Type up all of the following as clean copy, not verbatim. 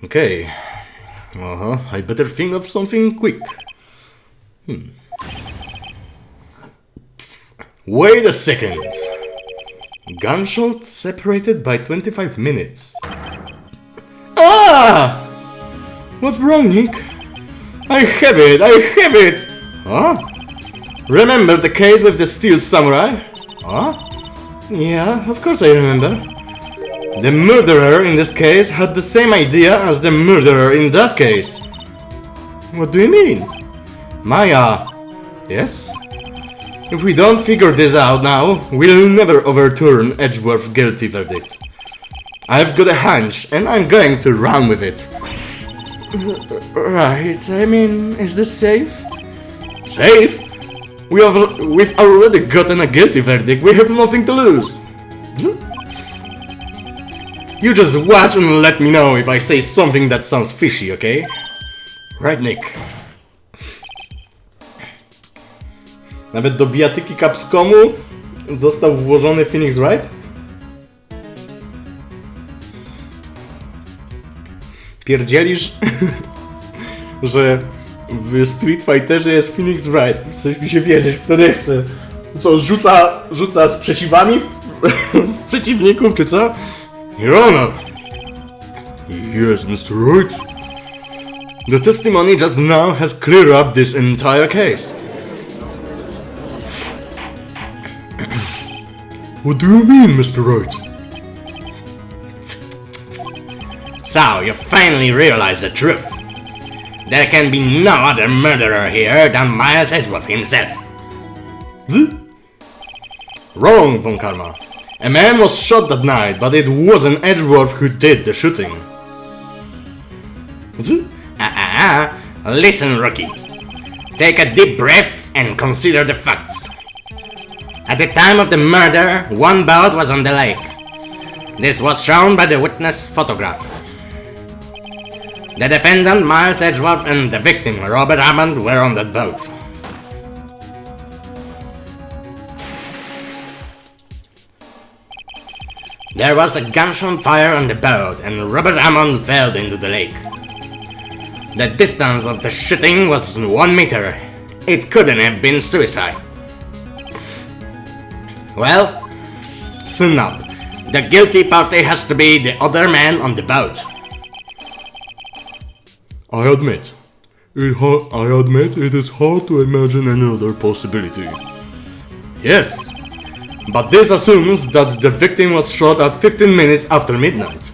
Okay. I better think of something quick. Wait a second. Gunshot separated by 25 minutes. Ah! What's wrong, Nick? I have it! Huh? Remember the case with the steel samurai? Huh? Yeah, of course I remember. The murderer in this case had the same idea as the murderer in that case. What do you mean? Maya. Yes? If we don't figure this out now, we'll never overturn Edgeworth's guilty verdict. I've got a hunch, and I'm going to run with it. Right, I mean, is this safe? Safe? We've already gotten a guilty verdict, we have nothing to lose. You just watch and let me know if I say something that sounds fishy, okay? Right, Nick. Nawet do bijatyki Capcomu został włożony Phoenix Wright? Pierdzielisz, że w Street Fighterze jest Phoenix Wright. Coś mi się wierzyć, w to nie chcę. Co, rzuca sprzeciwami w przeciwników, czy co? Your Honor! Yes, Mr. Wright? The testimony just now has cleared up this entire case. What do you mean, Mr. Wright? So, you finally realize the truth. There can be no other murderer here than Miles Edgeworth himself. Wrong, Von Karma. A man was shot that night, but it wasn't Edgeworth who did the shooting. Listen, rookie. Take a deep breath and consider the facts. At the time of the murder, one boat was on the lake. This was shown by the witness photograph. The defendant, Miles Edgeworth, and the victim, Robert Hammond, were on that boat. There was a gunshot fire on the boat, and Robert Hammond fell into the lake. The distance of the shooting was 1 meter. It couldn't have been suicide. Well, snub. The guilty party has to be the other man on the boat. I admit it is hard to imagine another possibility. Yes, but this assumes that the victim was shot at 15 minutes after midnight.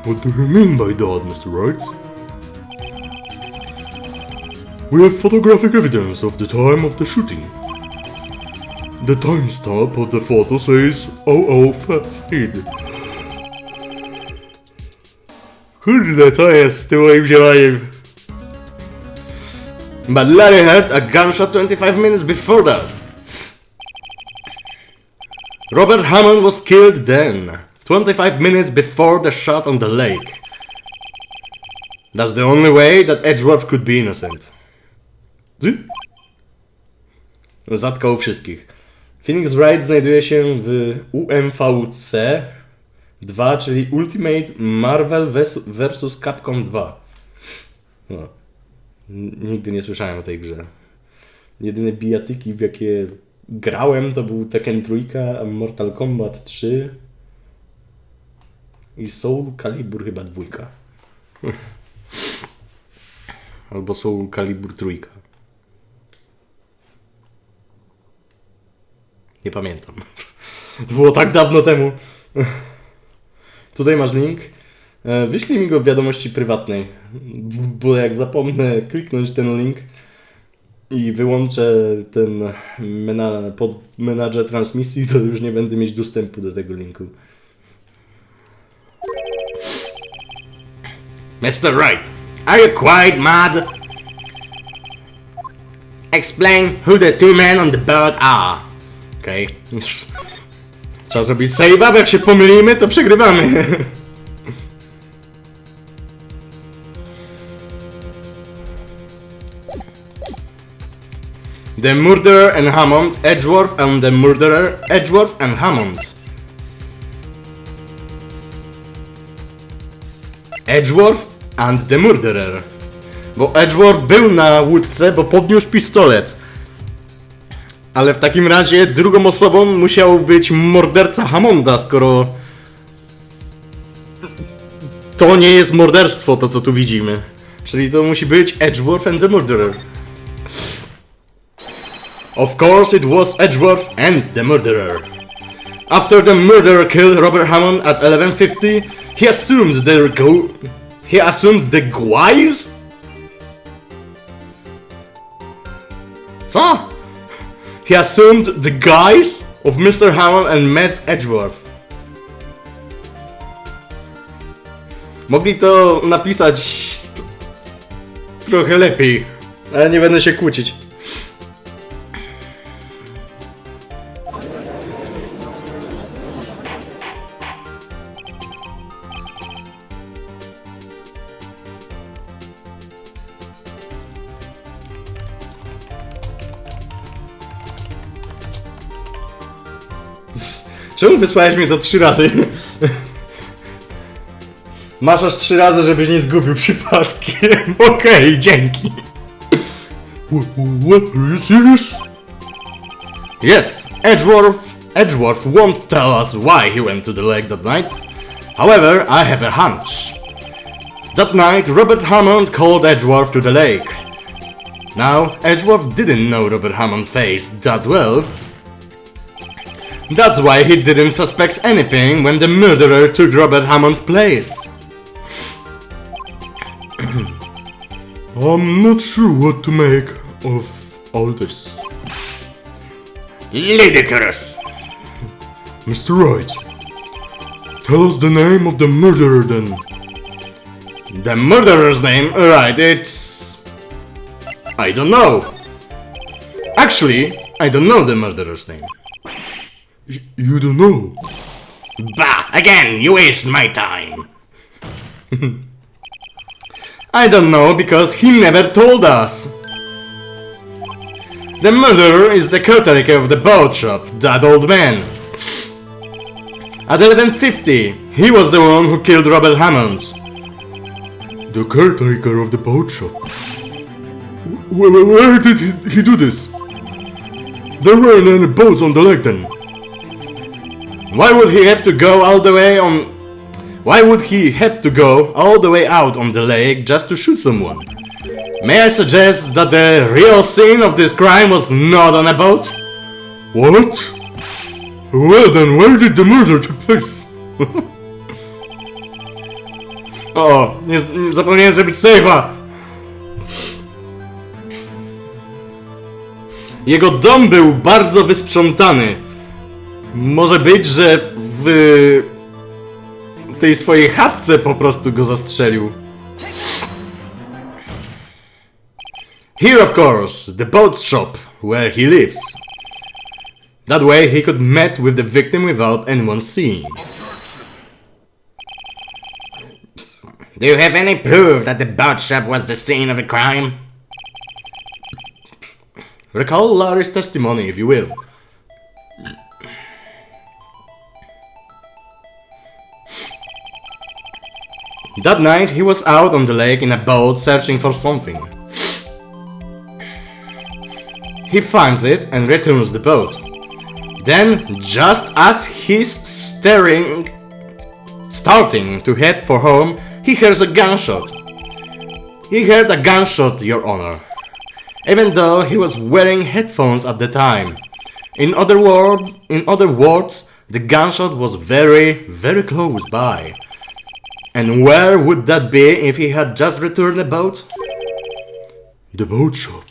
What do you mean by that, Mr. Wright? We have photographic evidence of the time of the shooting. The timestamp of the photo says 00:15. Kurde, to jest z tyłu wzięlaniem. But Larry heard a gunshot 25 minutes before that. Robert Hammond was killed then, 25 minutes before the shot on the lake. That's the only way that Edgeworth could be innocent. Zatkał wszystkich. Phoenix Wright znajduje się w UMVC 2, czyli Ultimate Marvel vs. Capcom 2. No. Nigdy nie słyszałem o tej grze. Jedyne bijatyki, w jakie grałem, to był Tekken 3, Mortal Kombat 3 i Soul Calibur chyba 2. Albo Soul Calibur 3. Nie pamiętam. To było tak dawno temu. Tutaj masz link. Wyślij mi go w wiadomości prywatnej, bo jak zapomnę kliknąć ten link i wyłączę ten menadżer transmisji, to już nie będę mieć dostępu do tego linku. Mr. Wright, are you quite mad? Explain who the two men on the boat are. Okej. Trzeba zrobić save'a, bo jak się pomylimy, to przegrywamy. The murderer and Hammond, Edgeworth and the murderer, Edgeworth and Hammond. Edgeworth and the Murderer. Bo Edgeworth był na łódce, bo podniósł pistolet. Ale w takim razie drugą osobą musiał być morderca Hammonda, skoro to nie jest morderstwo, to co tu widzimy. Czyli to musi być Edgeworth and the Murderer. Of course it was Edgeworth and the Murderer. After the murderer killed Robert Hammond at 11:50, he assumed the guise? Co? He assumed the guise of Mr. Hammond and met Edgeworth. Mogli to napisać trochę lepiej, ale nie będę się kłócić. Czemu wysłałeś mnie to 3 razy? Masz aż 3 razy, żebyś nie zgubił przypadkiem. Okej, dzięki. What? Are you serious? Yes, Edgeworth won't tell us why he went to the lake that night. However, I have a hunch. That night, Robert Hammond called Edgeworth to the lake. Now, Edgeworth didn't know Robert Hammond's face that well. That's why he didn't suspect anything when the murderer took Robert Hammond's place. I'm not sure what to make of all this. Ludicrous. Mr. Wright, tell us the name of the murderer then. The murderer's name? Right, it's... I don't know. Actually, I don't know the murderer's name. You don't know? Bah, again, you waste my time. I don't know because he never told us. The murderer is the caretaker of the boat shop, that old man. At 11:50, he was the one who killed Robert Hammond. The caretaker of the boat shop? Where did he do this? There weren't any boats on the lake then. Why would he have to go all the way out on the lake just to shoot someone? May I suggest that the real scene of this crime was not on a boat? What? Well then, where did the murder take place? O, nie zapomniałem zrobić save'a. Jego dom był bardzo wysprzątany. Może być, że w tej swojej chatce po prostu go zastrzelił. Here, of course, the boat shop where he lives. That way he could meet with the victim without anyone seeing. Do you have any proof that the boat shop was the scene of a crime? Recall Larry's testimony, if you will. That night he was out on the lake in a boat searching for something. He finds it and returns the boat. Then, just as he's starting to head for home, he hears a gunshot. He heard a gunshot, Your Honor, even though he was wearing headphones at the time. In other words, the gunshot was very, very close by. And where would that be if he had just returned the boat? The boat shop.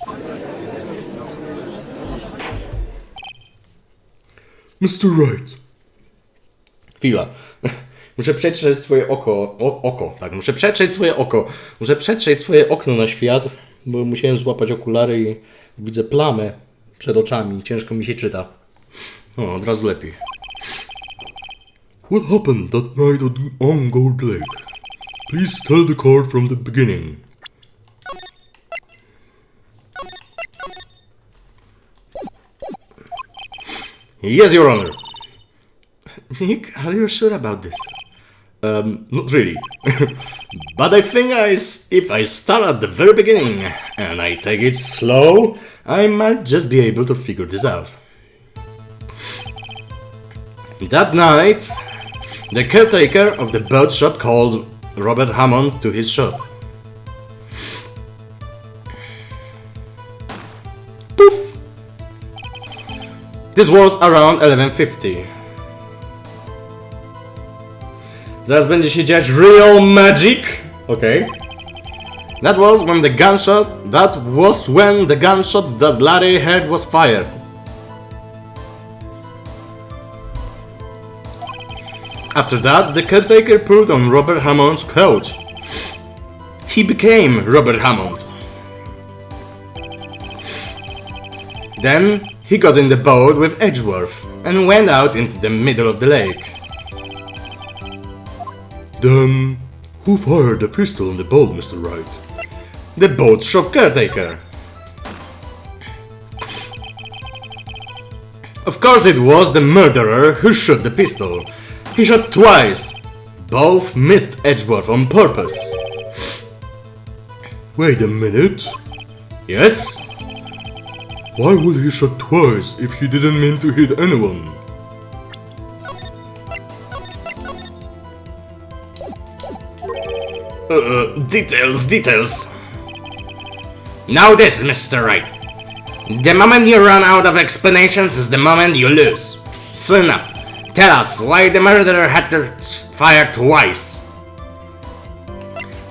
Mr. Wright. Chwila. Muszę przetrzeć swoje muszę przetrzeć swoje oko. Muszę przetrzeć swoje okno na świat, bo musiałem złapać okulary i widzę plamę przed oczami. Ciężko mi się czyta. O, od razu lepiej. What happened that night on Gold Lake? Please tell the court from the beginning. Yes, Your Honor. Nick, are you sure about this? Not really. But I think if I start at the very beginning and I take it slow, I might just be able to figure this out. That night, the caretaker of the boat shop called Robert Hammond to his shop. Poof! This was around 11:50. Zaraz będzie się dziać real magic. Okay. That was when the gunshot that Larry heard was fired. After that, the caretaker put on Robert Hammond's coat. He became Robert Hammond. Then he got in the boat with Edgeworth and went out into the middle of the lake. Then, who fired the pistol on the boat, Mr. Wright? The boat shop caretaker. Of course it was the murderer who shot the pistol. He shot twice. Both missed Edgeworth on purpose. Wait a minute. Yes? Why would he shot twice if he didn't mean to hit anyone? Details. Now this, Mr. Wright. The moment you run out of explanations is the moment you lose. Soon up. Tell us why the murderer had to fire twice.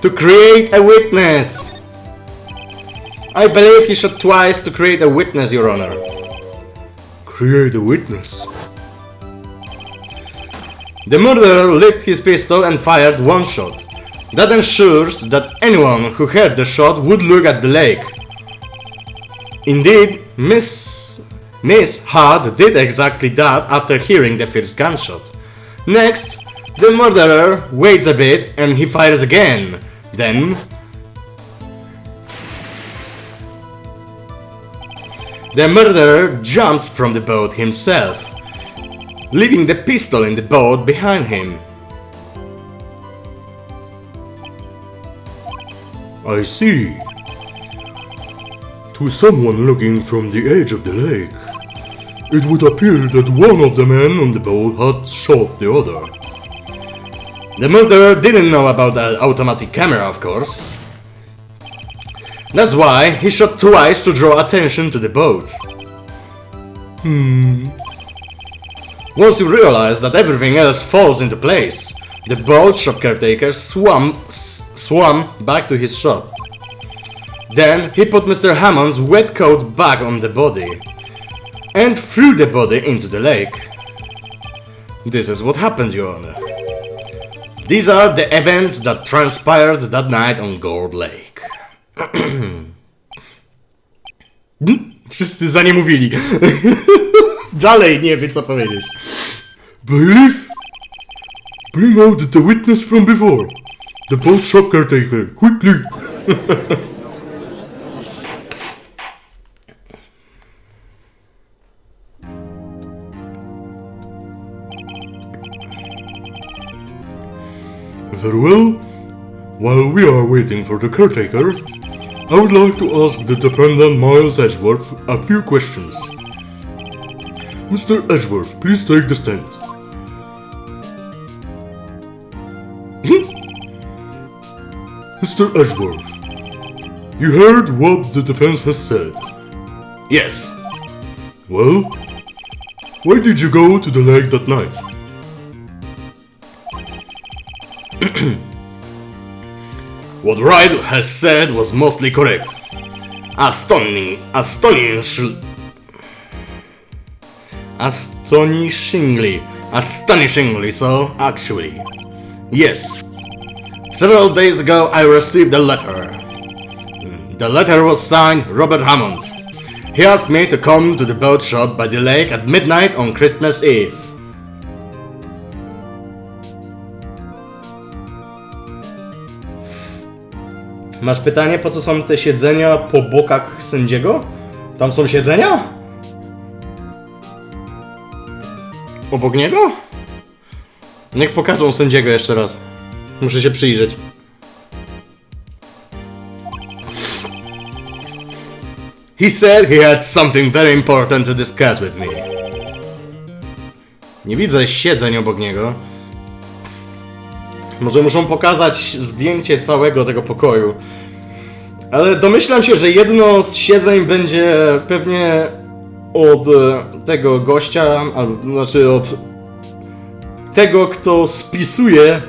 To create a witness. I believe he shot twice to create a witness, Your Honor. Create a witness? The murderer lifted his pistol and fired one shot. That ensures that anyone who heard the shot would look at the lake. Indeed, Miss Hard did exactly that after hearing the first gunshot. Next, the murderer waits a bit and he fires again. Then, the murderer jumps from the boat himself, leaving the pistol in the boat behind him. I see. To someone looking from the edge of the lake, it would appear that one of the men on the boat had shot the other. The murderer didn't know about the automatic camera, of course. That's why he shot twice to draw attention to the boat. Once you realize that everything else falls into place, the boat shop caretaker swam back to his shop. Then he put Mr. Hammond's wet coat back on the body and threw the body into the lake. This is what happened, Your Honor. These are the events that transpired that night on Gourd Lake. Wszyscy za nie mówili. Dalej nie wie co powiedzieć. Bailiff, bring out the witness from before. The boat shop caretaker, quickly. Very well. While we are waiting for the caretaker, I would like to ask the defendant Miles Edgeworth a few questions. Mr. Edgeworth, please take the stand. Mr. Edgeworth, you heard what the defense has said? Yes. Well, why did you go to the lake that night? What Wright has said was mostly correct. Astonishingly so, actually. Yes. Several days ago I received a letter. The letter was signed Robert Hammond. He asked me to come to the boat shop by the lake at midnight on Christmas Eve. Masz pytanie, po co są te siedzenia po bokach sędziego? Tam są siedzenia? Obok niego? Niech pokażą sędziego jeszcze raz. Muszę się przyjrzeć. He said he had something very important to discuss with me. Nie widzę siedzeń obok niego. Może muszą pokazać zdjęcie całego tego pokoju. Ale domyślam się, że jedno z siedzeń będzie pewnie od tego gościa, albo znaczy od tego, kto spisuje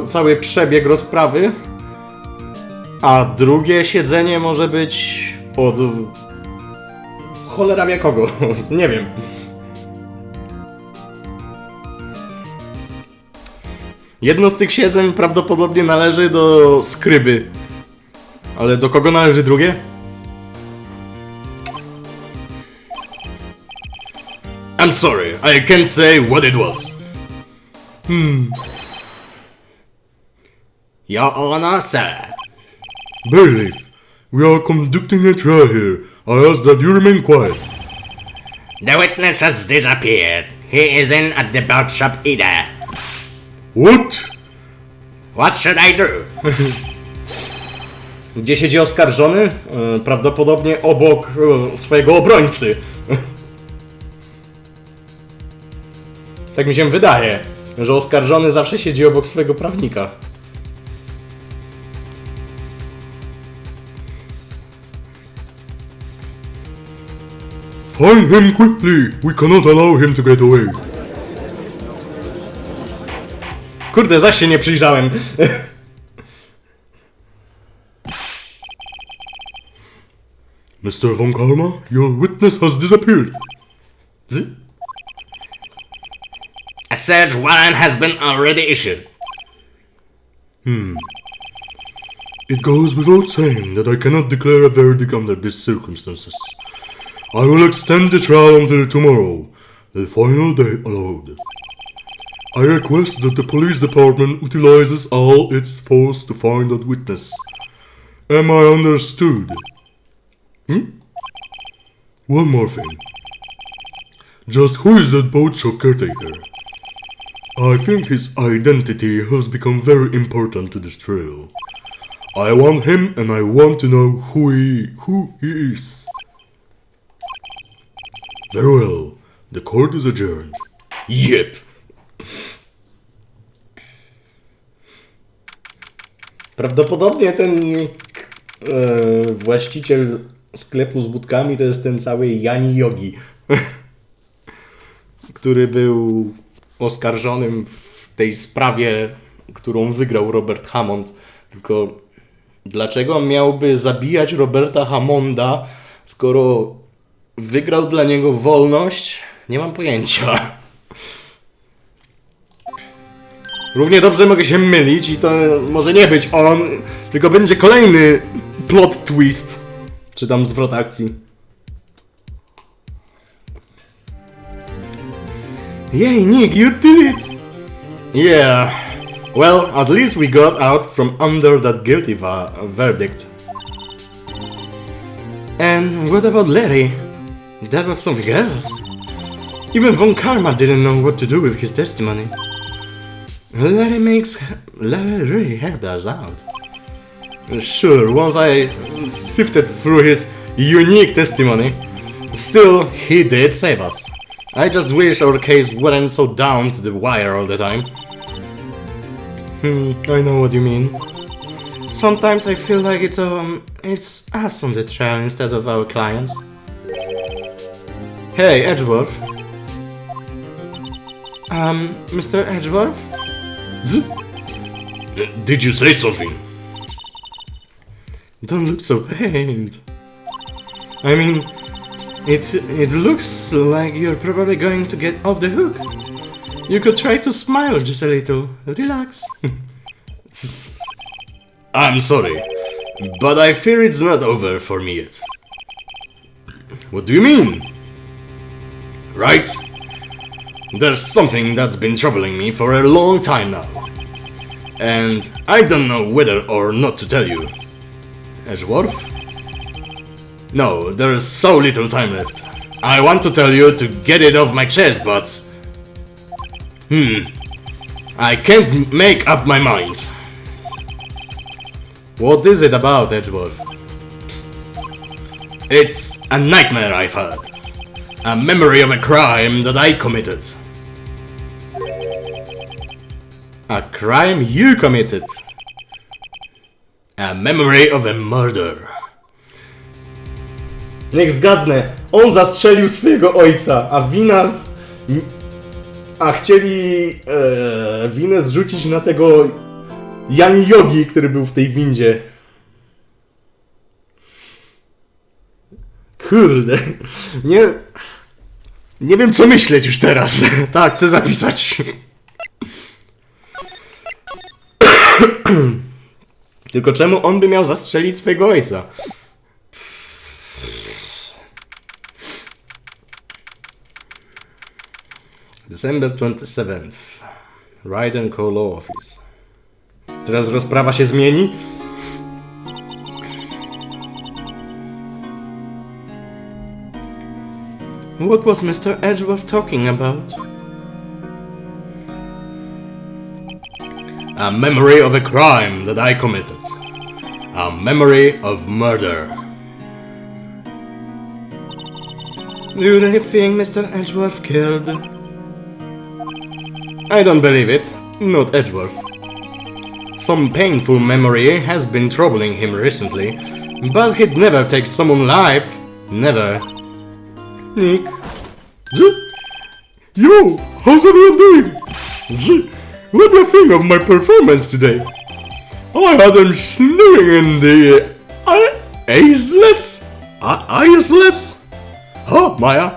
cały przebieg rozprawy. A drugie siedzenie może być od... cholera wie kogo, nie wiem. Jedno z tych siedzeń prawdopodobnie należy do skryby. Ale do kogo należy drugie? I'm sorry, I can't say what it was. Your Honor, sir. Bailiff, we are conducting a trial here. I ask that you remain quiet. The witness has disappeared. He isn't at the bout shop either. What? What should I do? Gdzie siedzi oskarżony? Prawdopodobnie obok swojego obrońcy. Tak mi się wydaje, że oskarżony zawsze siedzi obok swojego prawnika. Find him quickly. We cannot allow him to get away. Kurde, zaś się nie przyjrzałem. Mr. Von Karma, your witness has disappeared. A search warrant has been already issued. It goes without saying that I cannot declare a verdict under these circumstances. I will extend the trial until tomorrow, the final day allowed. I request that the police department utilizes all its force to find that witness. Am I understood? One more thing. Just who is that boat shop caretaker? I think his identity has become very important to this trial. I want him and I want to know who he is. Very well. The court is adjourned. Yep. Prawdopodobnie ten właściciel sklepu z budkami to jest ten cały Jani Yogi, który był oskarżonym w tej sprawie, którą wygrał Robert Hammond. Tylko dlaczego miałby zabijać Roberta Hammonda, skoro wygrał dla niego wolność? Nie mam pojęcia. Równie dobrze mogę się mylić i to może nie być on, tylko będzie kolejny plot twist. Czy tam zwrot akcji. Yay, Nick, you did it! Yeah. Well, at least we got out from under that guilty verdict. And what about Larry? That was something else. Even Von Karma didn't know what to do with his testimony. Larry really helped us out. Sure, once I sifted through his unique testimony, still, he did save us. I just wish our case weren't so down to the wire all the time. I know what you mean. Sometimes I feel like it's us on the trial instead of our clients. Hey, Edgeworth. Mr. Edgeworth? Did you say something? Don't look so pained. I mean, it looks like you're probably going to get off the hook. You could try to smile just a little. Relax. I'm sorry, but I fear it's not over for me yet. What do you mean? Right? There's something that's been troubling me for a long time now. And I don't know whether or not to tell you. Edgeworth? No, there's so little time left. I want to tell you to get it off my chest, but... I can't make up my mind. What is it about, Edgeworth? It's a nightmare I've had. A memory of a crime that I committed. A crime you committed. A memory of a murder. Niech zgadnę, on zastrzelił swojego ojca, a chcieli winę zrzucić na tego Jani Jogi, który był w tej windzie. Kurde, nie wiem co myśleć już teraz. Tak, chcę zapisać. Tylko czemu on by miał zastrzelić swojego ojca? December 27th. Wright and Co. Law Office. Teraz rozprawa się zmieni? What was Mr. Edgeworth talking about? A memory of a crime that I committed. A memory of murder. Do you really think Mr. Edgeworth killed? I don't believe it. Not Edgeworth. Some painful memory has been troubling him recently, but he'd never take someone's life. Never. Nick? Yo, how's everyone doing? What do you think of my performance today? I had them snoring in the aceless? Aceless? Oh, Maya.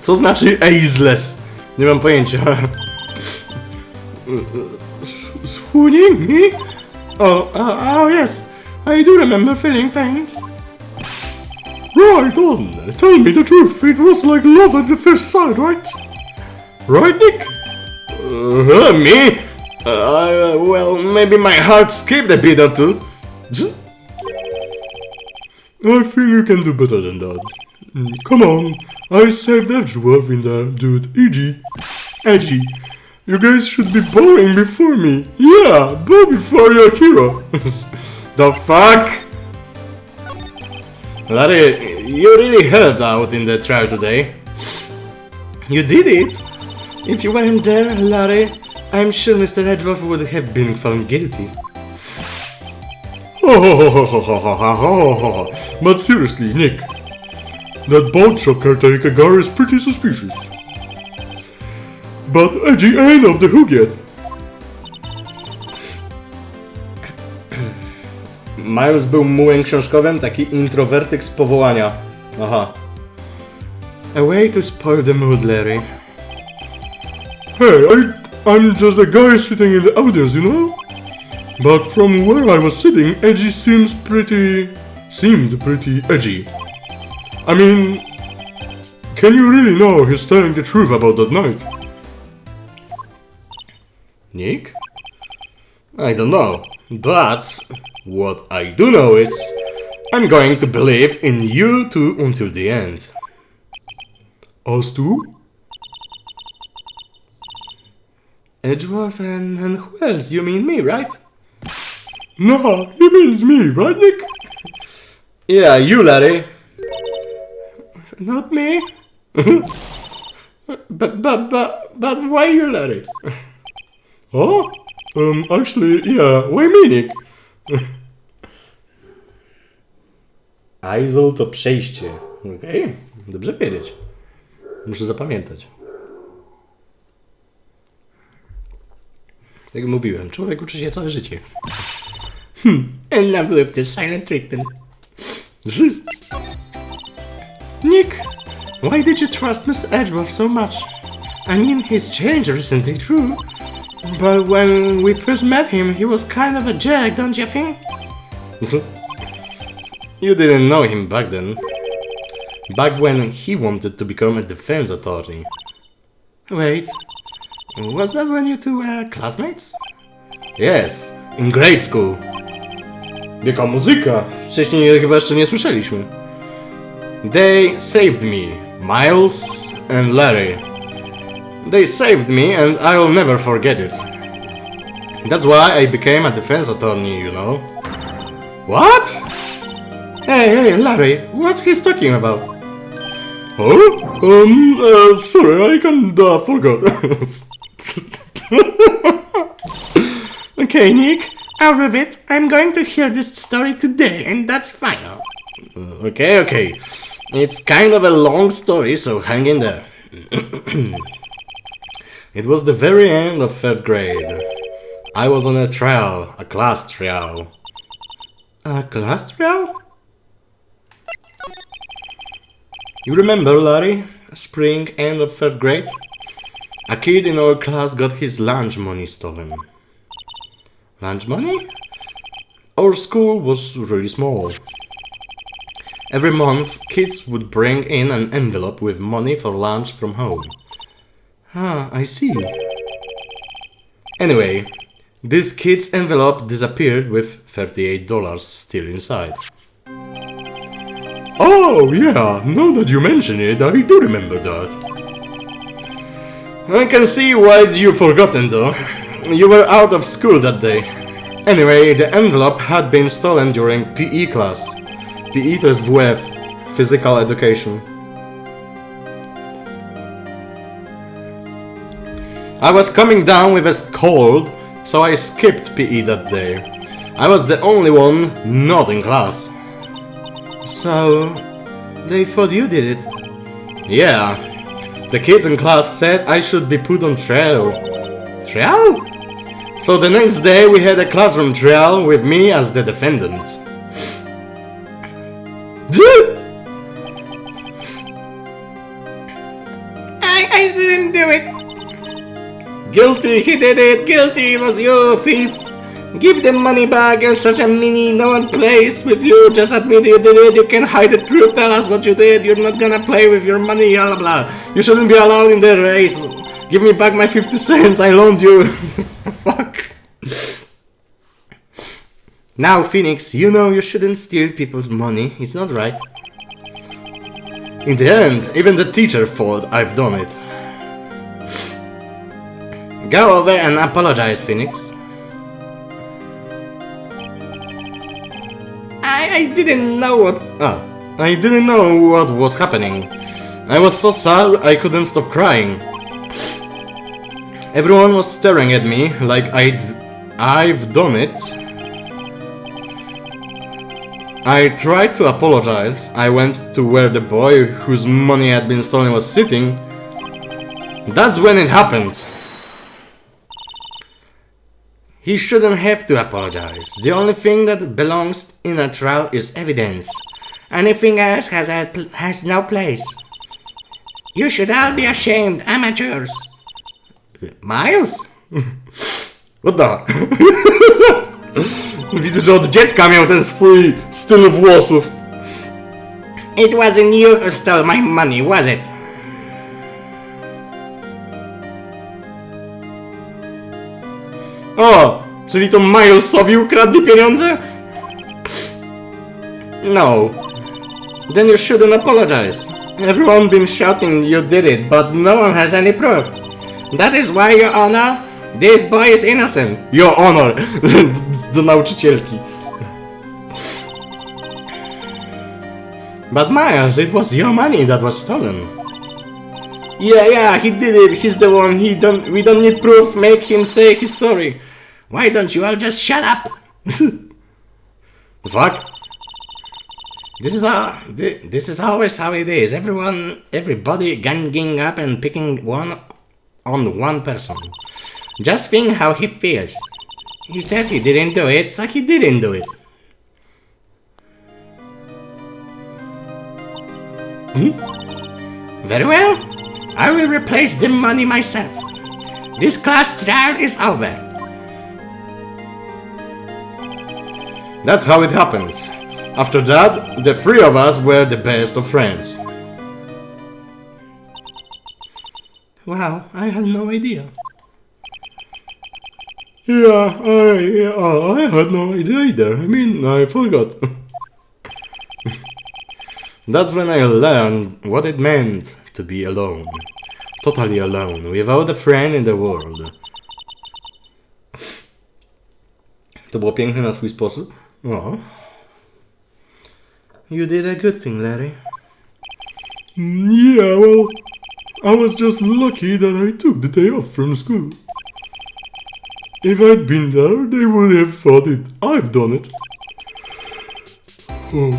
Co znaczy ageless? Nie mam pojęcia. Swooning me? Oh, yes. I do remember feeling faint. Right on. Tell me the truth. It was like love at the first sight, right? Right, Nick? Me? Well, maybe my heart skipped a bit or two. I think you can do better than that. Come on. I saved Edgeworth in there, dude. Edgy. You guys should be bowing before me. Yeah, bow before your hero. The fuck? Larry, you really helped out in the trial today. You did it? If you weren't there, Larry, I'm sure Mr. Edgeworth would have been found guilty. But seriously, Nick, that bald shop caretaker guy is pretty suspicious. But Edgy ain't off the hook yet. Miles był mułem książkowym, taki introwertyk z powołania. Aha. A way to spoil the mood, Larry. Hey, I'm just a guy sitting in the audience, you know? But from where I was sitting, Edgy seemed pretty edgy. I mean, can you really know he's telling the truth about that night? Nick? I don't know, but what I do know is I'm going to believe in you two until the end. Us two? Edgeworth and who else? You mean me, right? Nah, he means me, right, Nick? Yeah, you, Larry. Not me. but why you, Larry? Oh? Actually, yeah, why me, Nick? Aizol to przejście. Okej, dobrze wiedzieć. Muszę zapamiętać. Jak mówiłem, człowiek uczy się całe życie. And now with this silent treatment. Nick, why did you trust Mr. Edgeworth so much? I mean, he's changed recently, true. But when we first met him, he was kind of a jerk, don't you think? You didn't know him back then. Back when he wanted to become a defense attorney. Wait, was that when you two were classmates? Yes, in grade school. Jaka muzyka! Wcześniej chyba jeszcze nie słyszeliśmy. They saved me Miles and Larry. They saved me and I'll never forget it. That's why I became a defense attorney, you know. What? Hey, Larry, what's he talking about? Oh? Sorry, I kinda forgot. Okay, Nick, out of it. I'm going to hear this story today, and that's final. Okay. It's kind of a long story, so hang in there. It was the very end of 3rd grade. I was on a trial, a class trial. A class trial? You remember, Larry? Spring, end of 3rd grade? A kid in our class got his lunch money stolen. Lunch money? Our school was really small. Every month, kids would bring in an envelope with money for lunch from home. Ah, I see. Anyway, this kid's envelope disappeared with $38 still inside. Oh, yeah, now that you mention it, I do remember that. I can see why you've forgotten though. You were out of school that day. Anyway, the envelope had been stolen during PE class. PE to jest WF, Physical Education. I was coming down with a cold, so I skipped PE that day. I was the only one not in class. So, they thought you did it? Yeah. The kids in class said I should be put on trial. Trial? So the next day we had a classroom trial with me as the defendant. I didn't do it. Guilty, he did it. Guilty, it was you, thief. Give the money back, you're such a meanie, no one plays with you, just admit you did it, you can hide the truth, tell us what you did, you're not gonna play with your money, blah blah. You shouldn't be allowed in the race. Give me back my 50 cents, I loaned you. Fuck. Now, Phoenix, you know you shouldn't steal people's money, it's not right. In the end, even the teacher thought I've done it. Go over and apologize, Phoenix. I didn't know what was happening. I was so sad I couldn't stop crying. Everyone was staring at me like I've done it. I tried to apologize. I went to where the boy whose money had been stolen was sitting. That's when it happened. He shouldn't have to apologize. The only thing that belongs in a trial is evidence. Anything else has no place. You should all be ashamed, amateurs. Miles? What the? Widzę, że od dziecka miał ten swój styl włosów. It wasn't you who stole my money, was it? O! Czyli to Milesowi ukradli pieniądze? No. Then you shouldn't apologize. Everyone been shouting you did it, but no one has any proof. That is why, Your Honor, this boy is innocent. Your Honor! Do nauczycielki. But Miles, it was your money that was stolen. Yeah, he did it. He's the one. We don't need proof. Make him say he's sorry. Why don't you all just shut up? The fuck? This is always how it is. Everybody ganging up and picking one person. Just think how he feels. He said he didn't do it, so he didn't do it. Very well. I will replace the money myself. This class trial is over. That's how it happens. After that, the three of us were the best of friends. Wow, I had no idea. Yeah, I had no idea either. I mean, I forgot. That's when I learned what it meant to be alone. Totally alone, without a friend in the world. To było piękne na swój sposób. Oh. You did a good thing, Larry. Yeah, well, I was just lucky that I took the day off from school. If I'd been there, they would have thought it I've done it. Oh.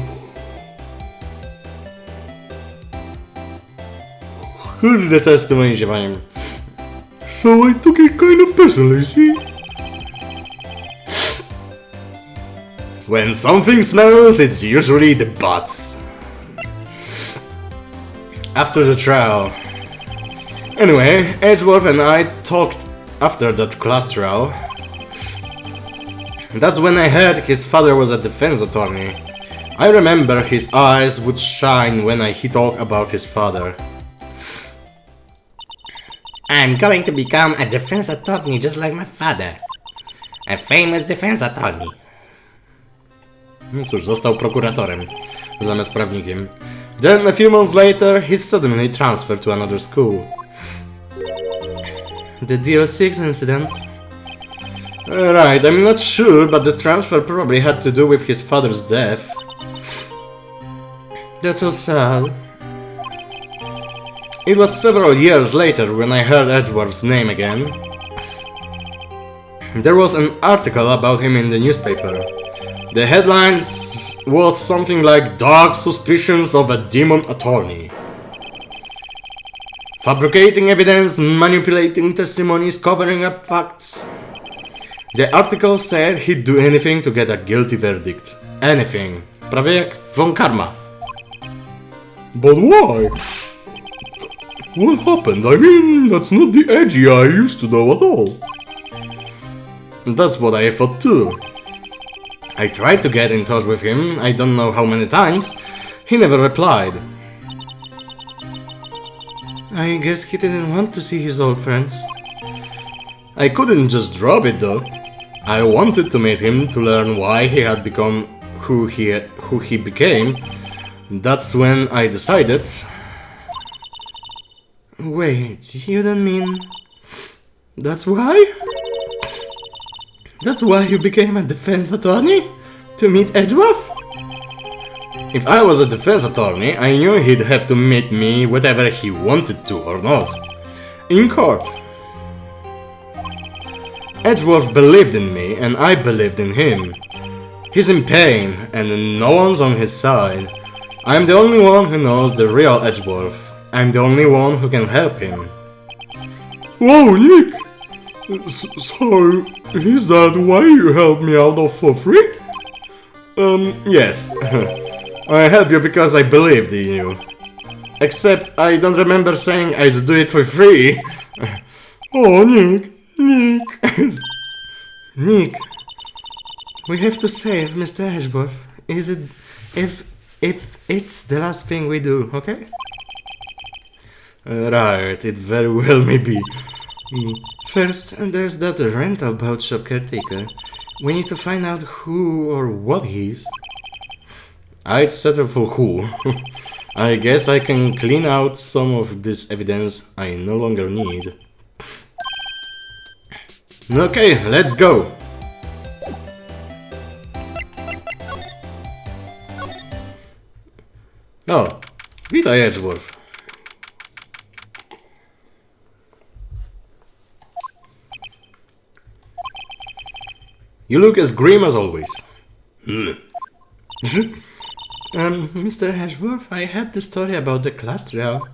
Kurde, co jest z tym moim ziewaniem? So I took it kind of personally, see? When something smells, it's usually the butts. After the trial. Anyway, Edgeworth and I talked after that class trial. That's when I heard his father was a defense attorney. I remember his eyes would shine when he talked about his father. I'm going to become a defense attorney just like my father. A famous defense attorney. No cóż, został prokuratorem zamiast prawnikiem. Then a few months later, he suddenly transferred to another school. The DL6 incident? Right, I'm not sure, but the transfer probably had to do with his father's death. That's so sad. It was several years later when I heard Edgeworth's name again. There was an article about him in the newspaper. The headlines was something like "Dark Suspicions of a Demon Attorney." Fabricating evidence, manipulating testimonies, covering up facts. The article said he'd do anything to get a guilty verdict. Anything. Prawie jak Von Karma. But why? What happened? I mean, that's not the Edgy I used to know at all. That's what I thought too. I tried to get in touch with him, I don't know how many times. He never replied. I guess he didn't want to see his old friends. I couldn't just drop it though. I wanted to meet him to learn why he had become who he became. That's when I decided... Wait, you don't mean... That's why? That's why you became a defense attorney? To meet Edgeworth? If I was a defense attorney, I knew he'd have to meet me whether he wanted to or not. In court. Edgeworth believed in me, and I believed in him. He's in pain, and no one's on his side. I'm the only one who knows the real Edgeworth. I'm the only one who can help him. Whoa, Nick! So, is that why you helped me out for free? Yes. I helped you because I believed in you. Except I don't remember saying I'd do it for free. Oh, Nick. Nick, we have to save Mr. Edgeworth. Is it... if it's the last thing we do, okay? Right, it very well may be. First, there's that rental boat shop caretaker. We need to find out who or what he is. I'd settle for who. I guess I can clean out some of this evidence I no longer need. Okay, let's go! O, witaj Edgeworth. You look as grim as always. Mr. Edgeworth, I heard the story about the class trial.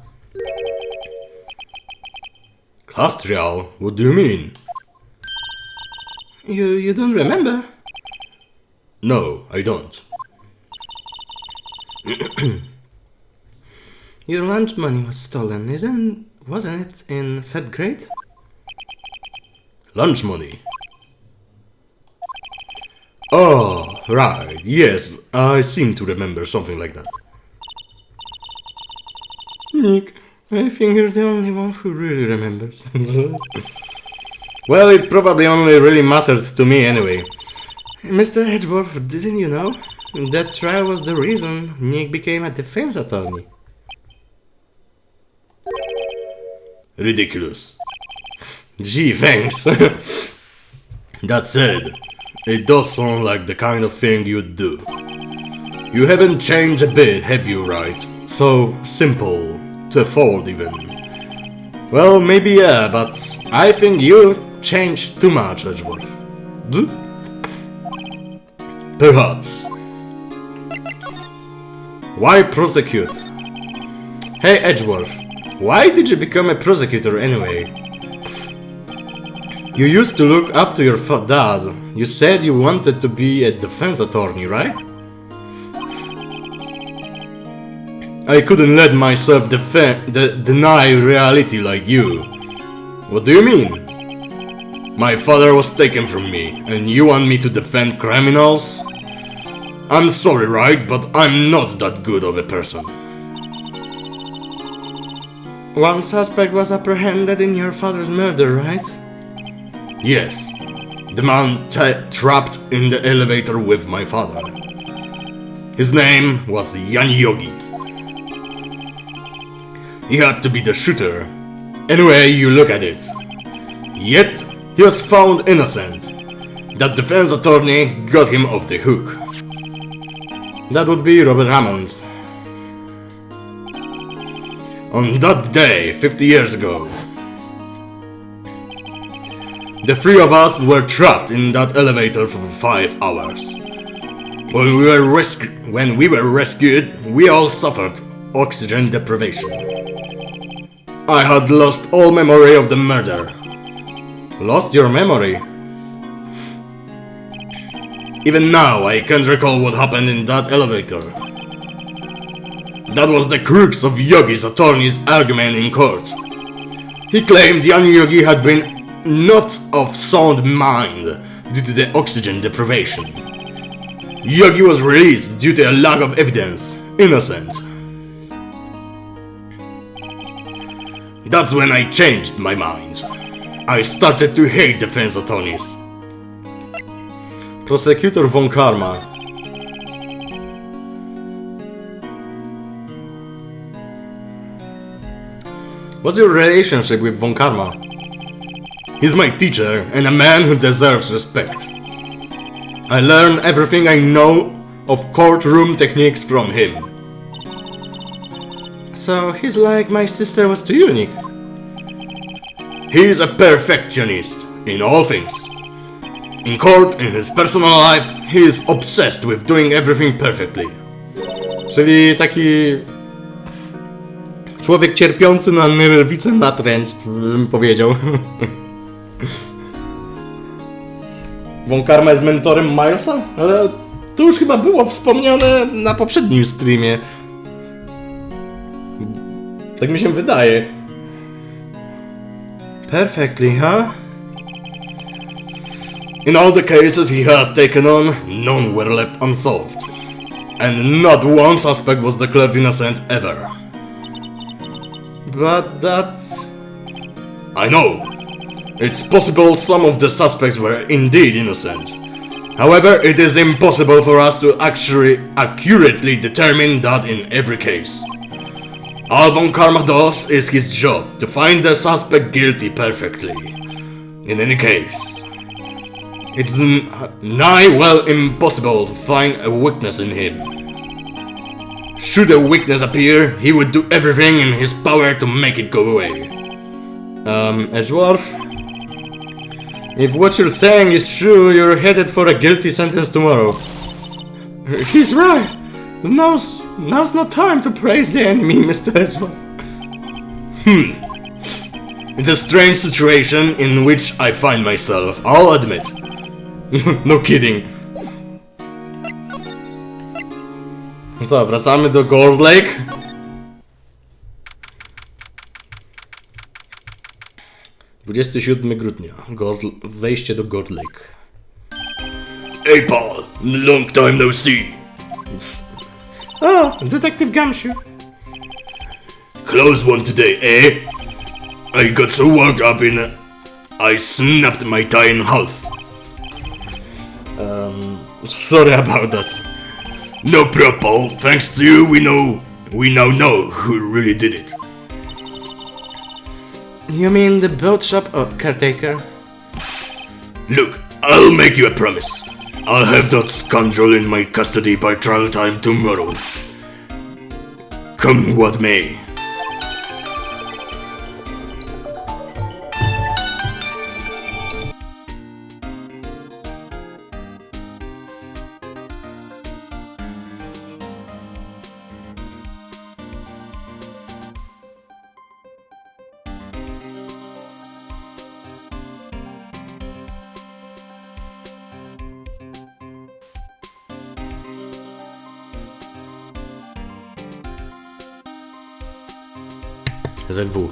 Class trial? What do you mean? You don't remember? No, I don't. Your lunch money was stolen, wasn't it in 3rd grade? Lunch money? Oh, right, yes, I seem to remember something like that. Nick, I think you're the only one who really remembers. Well, it probably only really mattered to me anyway. Mr. Edgeworth, didn't you know? That trial was the reason Nick became a defense attorney. Ridiculous. Gee, thanks. That said, it does sound like the kind of thing you'd do. You haven't changed a bit, have you, Wright? So simple, to a fault even. Well, maybe yeah, but I think you've changed too much, Edgeworth. Perhaps. Why prosecute? Hey, Edgeworth, why did you become a prosecutor anyway? You used to look up to your dad. You said you wanted to be a defense attorney, right? I couldn't let myself deny reality like you. What do you mean? My father was taken from me, and you want me to defend criminals? I'm sorry, Wright, but I'm not that good of a person. One suspect was apprehended in your father's murder, right? Yes, the man trapped in the elevator with my father. His name was Yan Yogi. He had to be the shooter, any way you look at it. Yet, he was found innocent. That defense attorney got him off the hook. That would be Robert Hammond. On that day, 50 years ago, the three of us were trapped in that elevator for 5 hours. When we were rescued, we all suffered oxygen deprivation. I had lost all memory of the murder. Lost your memory? Even now, I can't recall what happened in that elevator. That was the crux of Yogi's attorney's argument in court. He claimed Yan Yogi had been not of sound mind due to the oxygen deprivation. Yogi was released due to a lack of evidence, innocent. That's when I changed my mind. I started to hate defense attorneys. Prosecutor von Karma. What's your relationship with von Karma? He's my teacher and a man who deserves respect. I learned everything I know of courtroom techniques from him. So he's like my sister was to you, Nick. He's a perfectionist in all things. In court, in his personal life, he is obsessed with doing everything perfectly. Czyli taki człowiek cierpiący na nerwicę natręctw, bym powiedział. Von Karma jest mentorem Milesa? Ale to już chyba było wspomniane na poprzednim streamie. Tak mi się wydaje. Perfectly, huh? In all the cases he has taken on, none were left unsolved. And not one suspect was declared innocent ever. But that's... I know. It's possible some of the suspects were indeed innocent. However, it is impossible for us to actually accurately determine that in every case. All von Karma does is his job to find the suspect guilty perfectly. In any case, it's nigh well impossible to find a weakness in him. Should a weakness appear, he would do everything in his power to make it go away. Edgeworth? If what you're saying is true, you're headed for a guilty sentence tomorrow. He's right. Now's not time to praise the enemy, Mr. Edgeworth. It's a strange situation in which I find myself, I'll admit. No kidding. Co, wracamy do Gold Lake? Grudnia. Wejście do Gold Lake. Hey Paul, long time no see. Oh, Detective Gumshoe. Close one today, eh? I got so worked up I snapped my tie in half. Sorry about that. No problem. Thanks to you, we now know who really did it. You mean the boat shop caretaker? Look, I'll make you a promise. I'll have that scoundrel in my custody by trial time tomorrow. Come what may. ZW.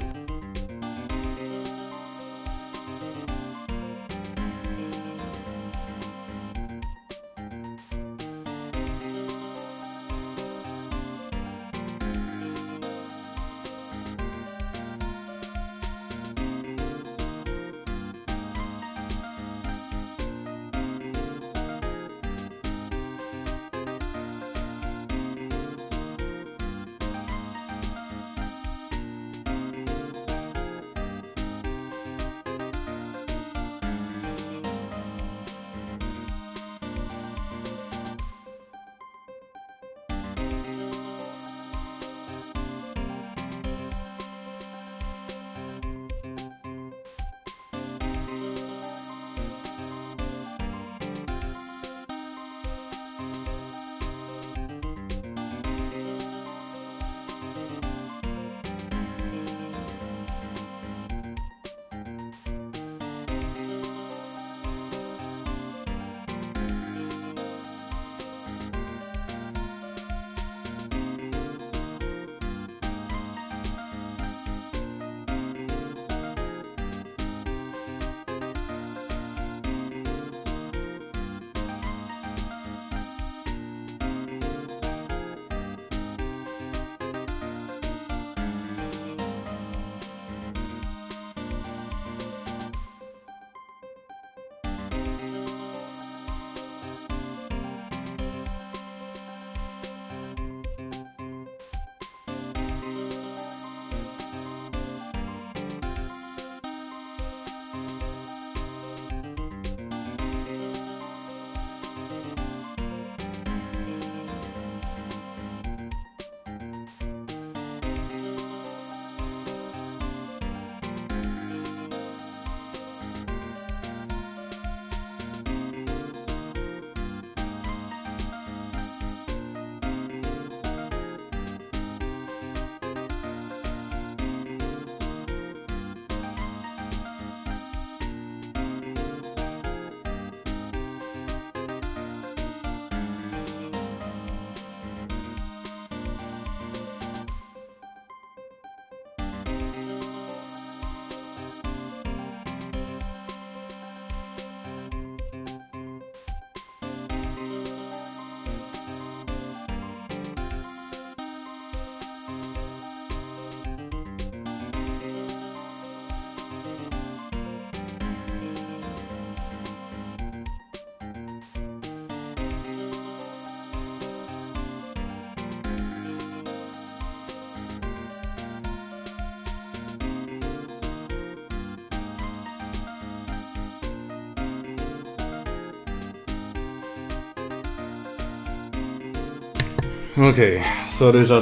Okej, sorry za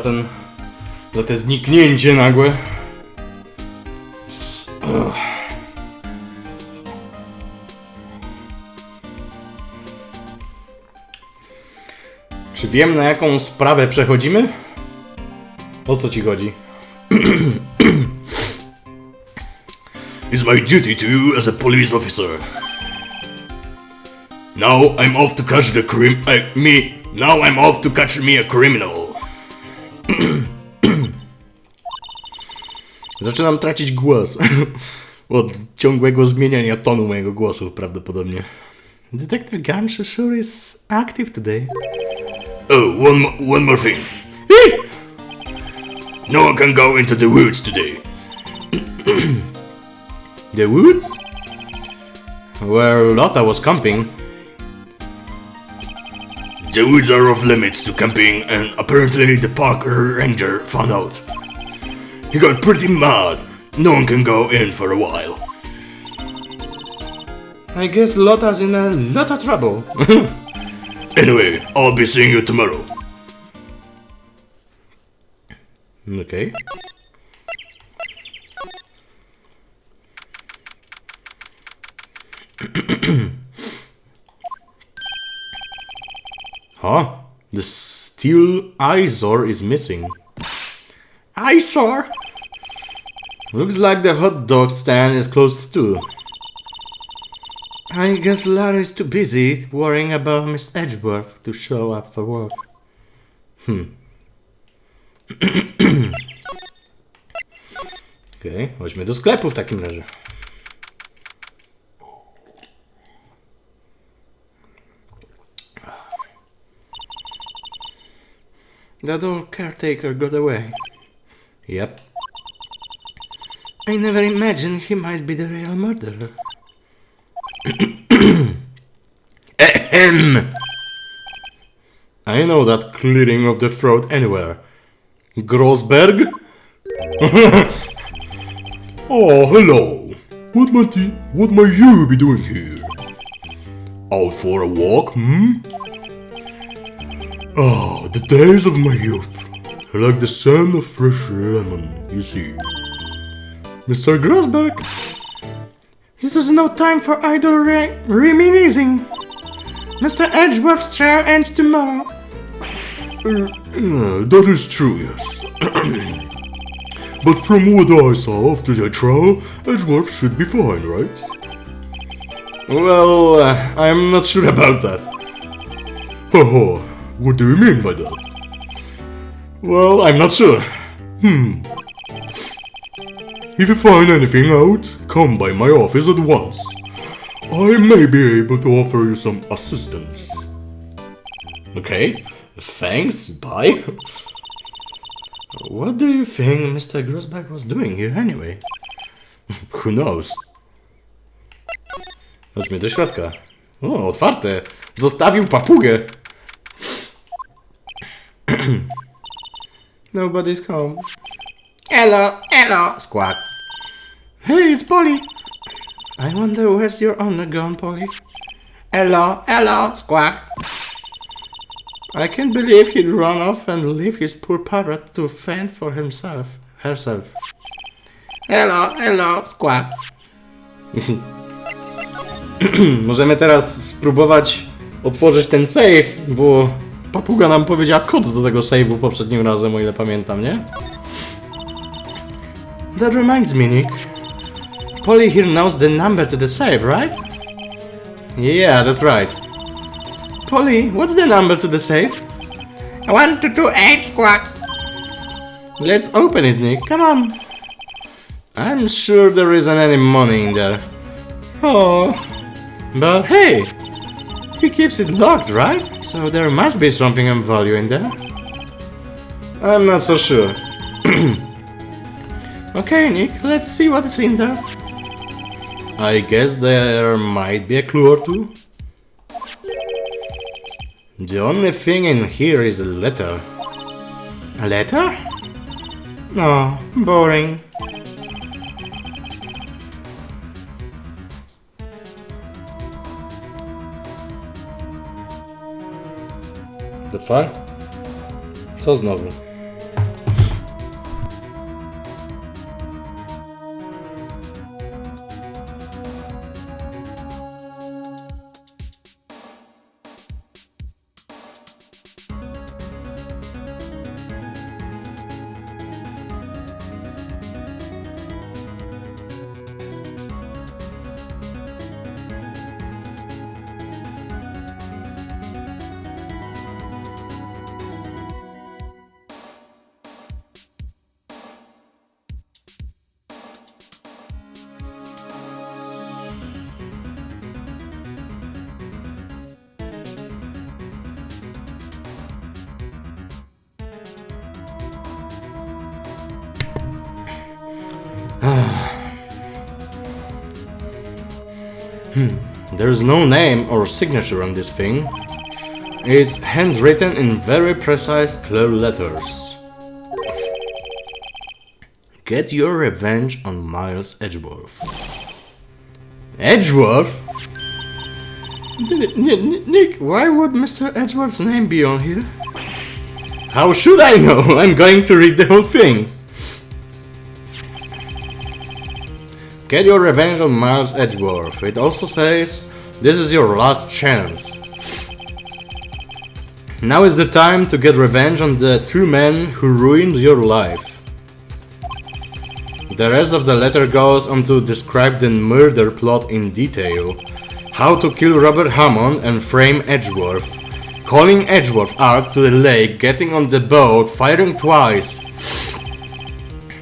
te zniknięcie nagłe. Czy wiem, na jaką sprawę przechodzimy? O co ci chodzi? It's my duty to you as a police officer. Now I'm off to catch me a criminal. Zaczynam tracić głos. Od ciągłego zmieniania tonu mojego głosu prawdopodobnie. Detective Gracz sure is active today. Oh, one more thing. No one can go into the woods today. The woods? Where Lotta was camping. The woods are off limits to camping, and apparently the park ranger found out. He got pretty mad. No one can go in for a while. I guess Lotta's in a lot of trouble. Anyway, I'll be seeing you tomorrow. Okay. Huh? The steel eyesore is missing. Eyesore? Looks like the hot dog stand is closed too. I guess Larry's too busy worrying about Miss Edgeworth to show up for work. Okej, chodźmy do sklepu w takim razie. That old caretaker got away. Yep. I never imagined he might be the real murderer. Ahem! I know that clearing of the throat anywhere. Grossberg? Oh, hello. What might you be doing here? Out for a walk, Oh, the days of my youth are like the scent of fresh lemon, you see. Mr. Grossberg? This is no time for idle reminiscing. Mr. Edgeworth's trial ends tomorrow. That is true, yes. But from what I saw after the trial, Edgeworth should be fine, right? Well, I'm not sure about that. Haha, what do you mean by that? Well, I'm not sure. If you find anything out, come by my office at once. I may be able to offer you some assistance. Okay, thanks, bye. What do you think Mr. Grossberg was doing here anyway? Who knows? Chodźmy do środka. O, otwarte. Zostawił papugę. Nobody's home. Hello, squawk. Hey, it's Polly. I wonder where's your owner gone, Polly? Hello, squawk. I can't believe he'd run off and leave his poor parrot to fend for herself. Hello, squawk. Możemy teraz spróbować otworzyć ten save, bo papuga nam powiedziała kod do tego save'u poprzednim razem, o ile pamiętam, nie? That reminds me, Nick. Polly here knows the number to the save, right? Yeah, that's right. Polly, what's the number to the safe? 1228, squawk. Let's open it, Nick. Come on. I'm sure there isn't any money in there. Oh, but hey, he keeps it locked, right? So there must be something of value in there. I'm not so sure. Okay, Nick, let's see what's in there. I guess there might be a clue or two. The only thing in here is a letter. A letter? No, boring. The fuck? Co znowu? There's no name or signature on this thing. It's handwritten in very precise, clear letters. Get your revenge on Miles Edgeworth. Edgeworth? Nick, why would Mr. Edgeworth's name be on here? How should I know? I'm going to read the whole thing. Get your revenge on Miles Edgeworth. It also says, this is your last chance. Now is the time to get revenge on the two men who ruined your life. The rest of the letter goes on to describe the murder plot in detail. How to kill Robert Hammond and frame Edgeworth. Calling Edgeworth out to the lake, getting on the boat, firing twice.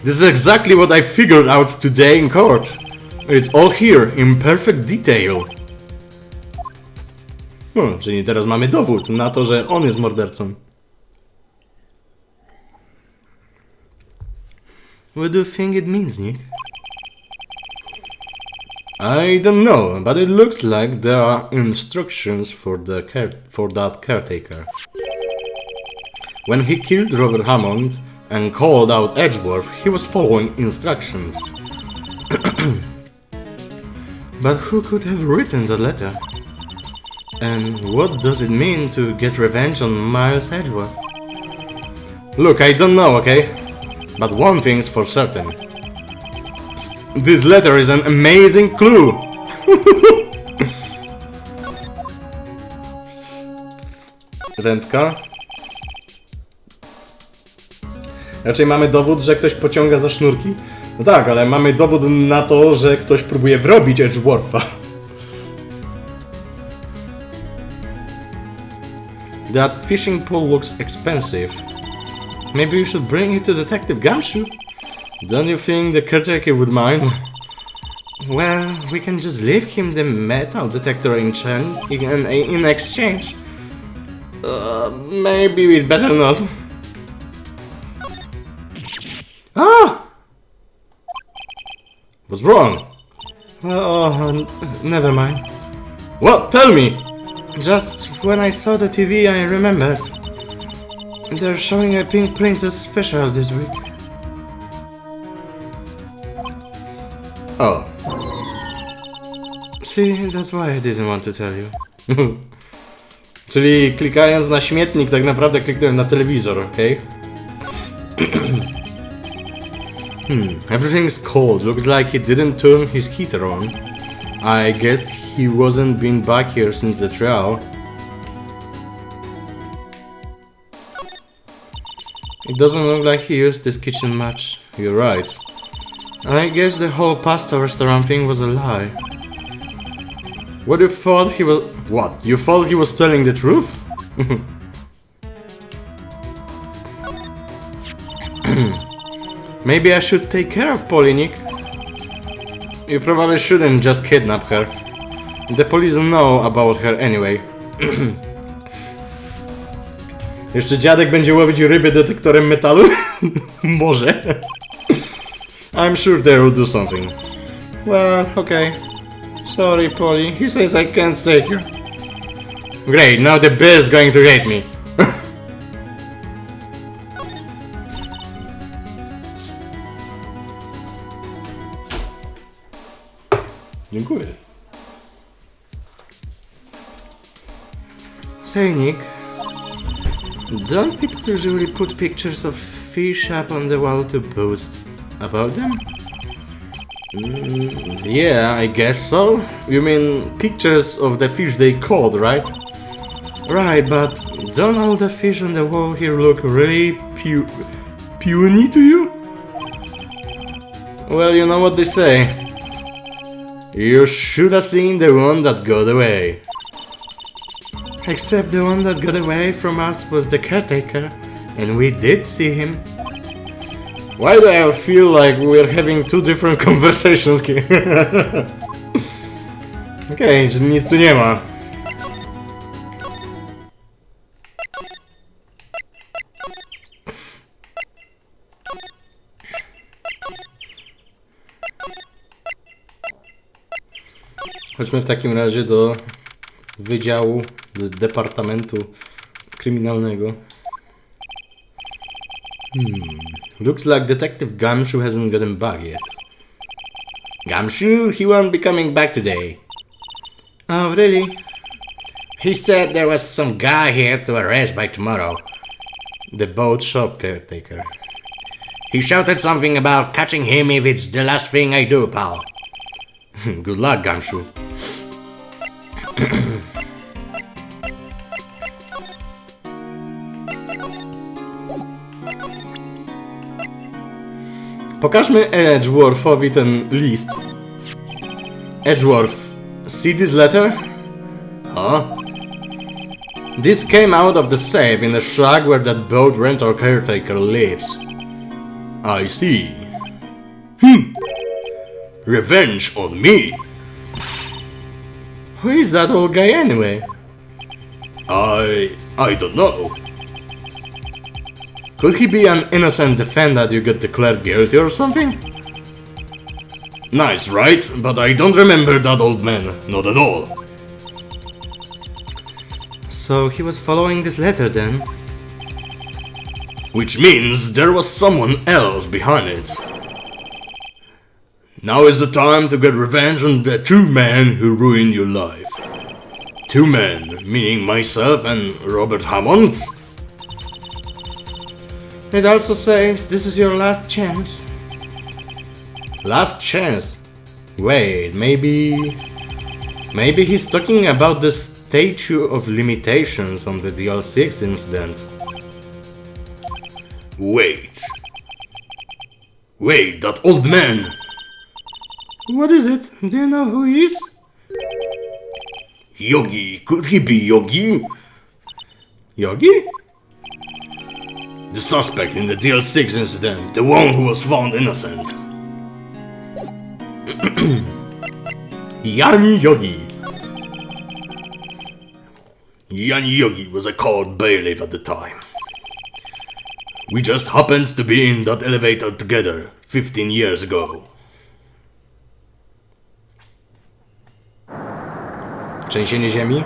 This is exactly what I figured out today in court. It's all here, in perfect detail. Czyli teraz mamy dowód na to, że on jest mordercą. What do you think it means, Nick? I don't know, but it looks like there are instructions for that caretaker. When he killed Robert Hammond and called out Edgeworth, he was following instructions. But who could have written the letter? And what does it mean to get revenge on Miles Edgeworth? Look, I don't know, okay? But one thing's for certain. This letter is an amazing clue! Rętka. Raczej mamy dowód, że ktoś pociąga za sznurki. No tak, ale mamy dowód na to, że ktoś próbuje wrobić Edgewortha. That fishing pole looks expensive. Maybe you should bring it to Detective Gumshoe? Don't you think the caretaker would mind? Well, we can just leave him the metal detector in exchange. Maybe we'd better not. Ah! What's wrong? Never mind. What? Tell me! Just when I saw the TV, I remembered. They're showing a Pink Princess special this week. Oh. See, that's why I didn't want to tell you. Czyli klikając na śmietnik, tak naprawdę kliknąłem na telewizor, okej? Everything's cold. Looks like he didn't turn his heater on. I guess he wasn't been back here since the trial. It doesn't look like he used this kitchen much. You're right. I guess the whole pasta restaurant thing was a lie. What you thought he was... What? You thought he was telling the truth? Maybe I should take care of Polly, Nick. You probably shouldn't just kidnap her. The police know about her anyway. Jeszcze dziadek będzie łowić ryby detektorem metalu? Może. I'm sure they will do something. Well, okay. Sorry, Polly. He says I can't take you. Great, now the bear's going to hate me. Dziękuję. Say, Nick, don't people usually put pictures of fish up on the wall to boast about them? Yeah, I guess so. You mean pictures of the fish they caught, right? Right, but don't all the fish on the wall here look really puny to you? Well, you know what they say. You should have seen the one that got away. Except the one that got away from us was the caretaker, and we did see him. Why do I feel like we're having two different conversations here? Okej, czyli nic tu nie ma. Chodźmy w takim razie do wydziału, do departamentu kryminalnego. Looks like Detective Gumshoe hasn't gotten back yet. Gumshoe, he won't be coming back today. Oh, really? He said there was some guy here to arrest by tomorrow. The boat shop caretaker. He shouted something about catching him if it's the last thing I do, pal. Good luck, Gumshoe. Pokażmy Edgeworthowi ten list. Edgeworth, see this letter? Huh? This came out of the safe in the shack where that boat rental caretaker lives. I see. Revenge on me. Who is that old guy anyway? I don't know. Could he be an innocent defendant you got declared guilty or something? Nice, right? But I don't remember that old man, not at all. So he was following this letter then? Which means there was someone else behind it. Now is the time to get revenge on the two men who ruined your life. Two men, meaning myself and Robert Hammond? It also says this is your last chance. Last chance? Wait, maybe he's talking about the statute of limitations on the DL6 incident. Wait, that old man! What is it? Do you know who he is? Yogi, could he be Yogi? Yogi? The suspect in the DL6 incident, the one who was found innocent. Yanni Yogi. Yanni Yogi was a court bailiff at the time. We just happened to be in that elevator together 15 years ago. Trzęsienie ziemi?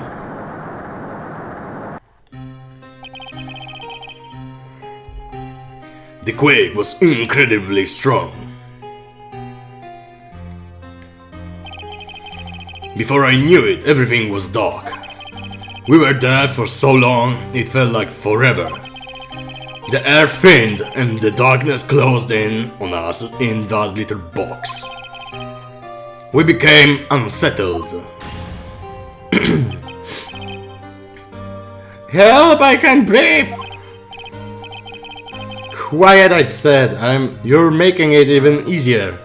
The quake was incredibly strong. Before I knew it, everything was dark. We were there for so long, it felt like forever. The air thinned and the darkness closed in on us in that little box. We became unsettled. Help! I can't breathe! Quiet, I said. You're making it even easier.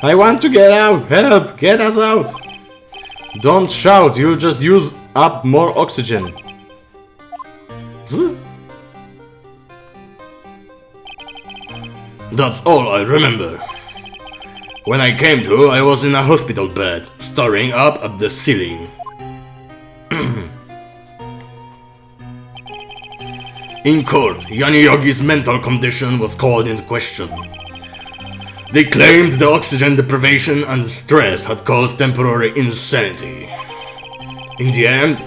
I want to get out! Help! Get us out! Don't shout, you'll just use up more oxygen. That's all I remember. When I came to, I was in a hospital bed, staring up at the ceiling. In court, Yanni Yogi's mental condition was called into question. They claimed the oxygen deprivation and stress had caused temporary insanity. In the end,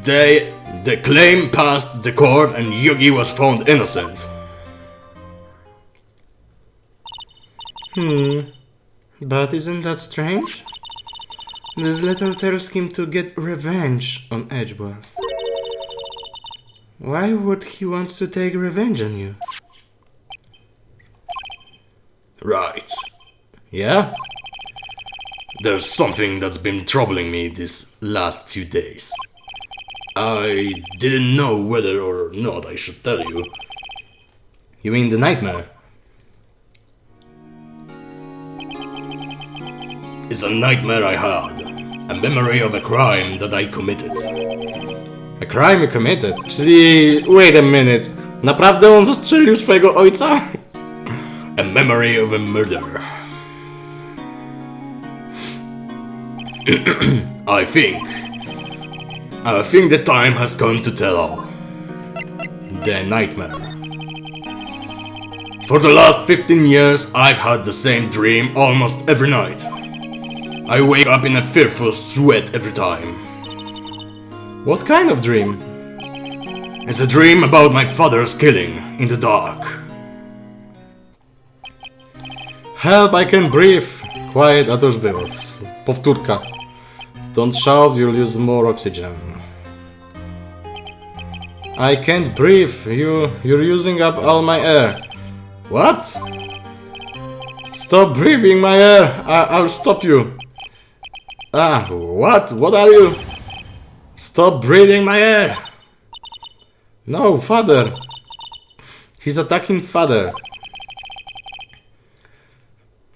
the claim passed the court and Yogi was found innocent. But isn't that strange? This letter tells him to get revenge on Edgeworth. Why would he want to take revenge on you? Right. Yeah? There's something that's been troubling me these last few days. I didn't know whether or not I should tell you. You mean the nightmare? It's a nightmare I had. A memory of a crime that I committed. A crime you committed? Czyli... Wait a minute. Naprawdę on zastrzelił swojego ojca? A memory of a murder. I think the time has come to tell all. The nightmare. For the last 15 years, I've had the same dream almost every night. I wake up in a fearful sweat every time. What kind of dream? It's a dream about my father's killing in the dark. Help, I can't breathe. Quiet, a to już było. Powtórka. Don't shout, you'll use more oxygen. I can't breathe. You're using up all my air. What? Stop breathing my air. I'll stop you. Ah, what? What are you? Stop breathing my air. No, father. He's attacking father.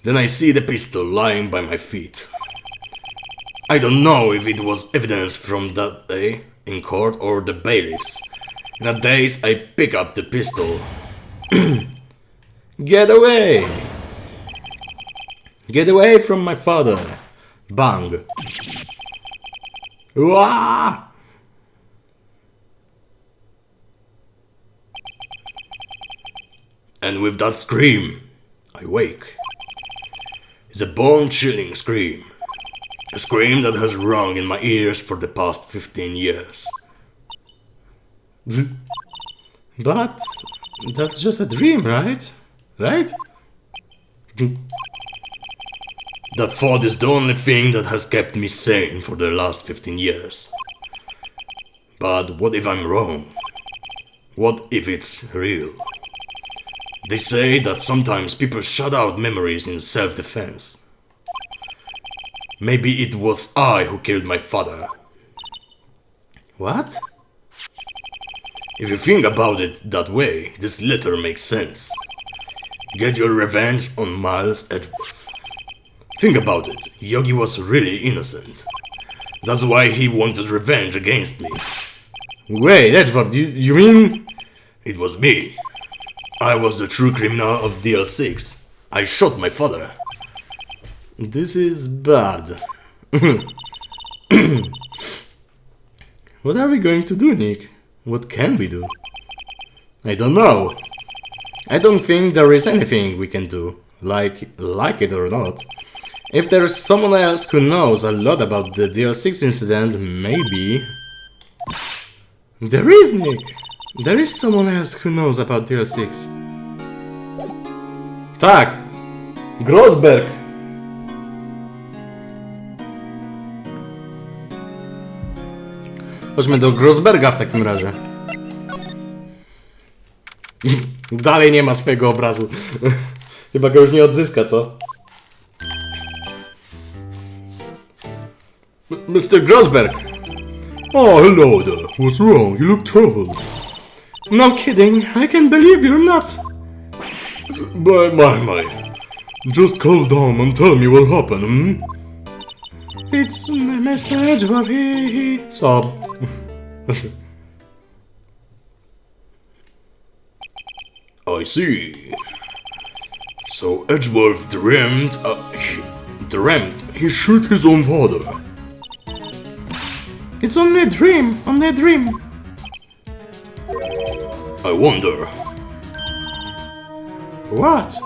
Then I see the pistol lying by my feet. I don't know if it was evidence from that day in court or the bailiffs. In a daze, I pick up the pistol. Get away! Get away from my father! Bang! Wah! And with that scream, I wake. It's a bone-chilling scream. A scream that has rung in my ears for the past 15 years. But that's just a dream, right? Right? That thought is the only thing that has kept me sane for the last 15 years. But what if I'm wrong? What if it's real? They say that sometimes people shut out memories in self-defense. Maybe it was I who killed my father. What? If you think about it that way, this letter makes sense. Get your revenge on Miles Edgeworth. Think about it, Yogi was really innocent. That's why he wanted revenge against me. Wait, Edgeworth, you mean... It was me. I was the true criminal of DL6. I shot my father. This is bad. What are we going to do, Nick? What can we do? I don't know. I don't think there is anything we can do, like it or not. If there's someone else who knows a lot about the DL6 incident, maybe... There is, Nick! There is someone else who knows about DL6. Tak! Grosberg! Chodźmy do Grosberga w takim razie. Dalej nie ma swojego obrazu. Chyba go już nie odzyska, co? Mr. Grosberg! Oh, hello there. What's wrong? You look troubled. No kidding, I can't believe you're not. My. Just calm down and tell me what happened, hmm? It's Mr. Edgeworth, he... Sob. I see. So Edgeworth dreamt He shot his own father. It's only a dream, only a dream. I wonder. What?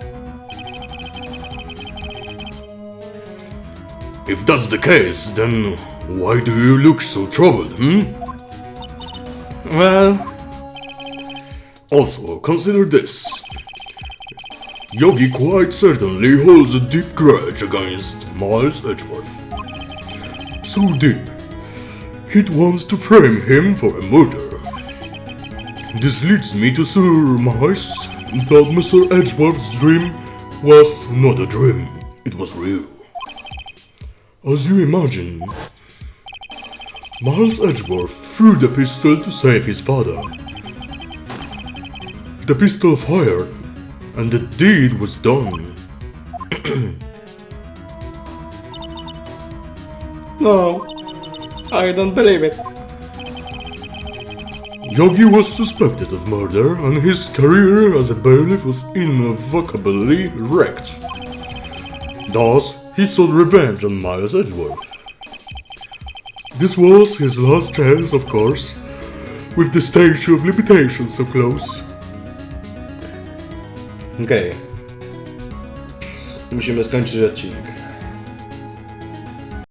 If that's the case, then why do you look so troubled, hmm? Well... Also, consider this. Yogi quite certainly holds a deep grudge against Miles Edgeworth. So deep, he'd wants to frame him for a murder. This leads me to surmise that Mr. Edgeworth's dream was not a dream, it was real. As you imagine, Miles Edgeworth threw the pistol to save his father. The pistol fired, and the deed was done. No, I don't believe it. Yogi was suspected of murder, and his career as a bailiff was irrevocably wrecked. Thus, he sought revenge on Miles Edgeworth. This was his last chance, of course, with the statute of limitations so close. Okej. Musimy skończyć odcinek.